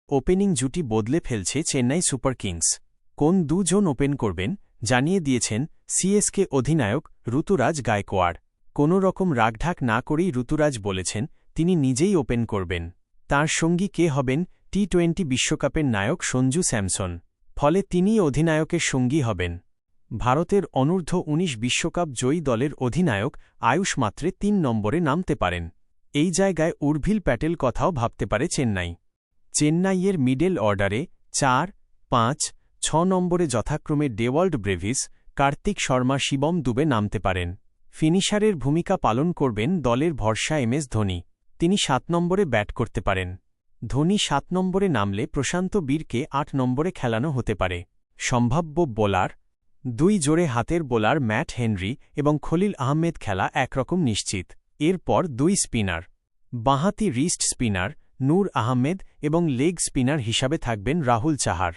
Opening জুটি বদলে ফেলছে চেন্নাই সুপার কিংস। কোন দুজন ওপেন করবেন জানিয়ে দিয়েছেন সিএসকে অধিনায়ক ঋতুরাজ গায়কোয়াড়। কোনো রকম রাগঢাক না করেই ঋতুরাজ বলেছেন তিনি নিজেই ওপেন করবেন। তাঁর সঙ্গী কে হবেন টি-20 বিশ্বকাপের নায়ক সঞ্জু স্যামসন। ফলে তিনিই অধিনায়কের সঙ্গী হবেন। ভারতের অনূর্ধ্ব ১৯ বিশ্বকাপ জয়ী দলের অধিনায়ক আয়ুষ মাত্রে ৩ নম্বরে নামতে পারেন। এই জায়গায় উর্ভিল প্যাটেল কথাও ভাবতে পারে চেন্নাই। চেন্নাইয়ের মিডল অর্ডারে ৪, ৫, ৬ নম্বরে যথাক্রমে ডেওয়াল্ড ব্রেভিস, কার্তিক শর্মা, শিবম দুবে নামতে পারেন। ফিনিশারের ভূমিকা পালন করবেন দলের ভরসা এমএস ধোনি। তিনি ৭ নম্বরে ব্যাট করতে পারেন। ধোনি ৭ নম্বরে নামলে প্রশান্ত বীরকে ৮ নম্বরে খেলানো হতে পারে। সম্ভাব্য বোলার ২ জোড়ে হাতের বোলার ম্যাট হেনরি এবং খলিল আহমেদ খেলা একরকম নিশ্চিত। এরপর ২ স্পিনার, বাঁহাতি রিস্ট স্পিনার নূর আহমেদ এবং লেগ স্পিনার হিসাবে থাকবেন রাহুল চাহার।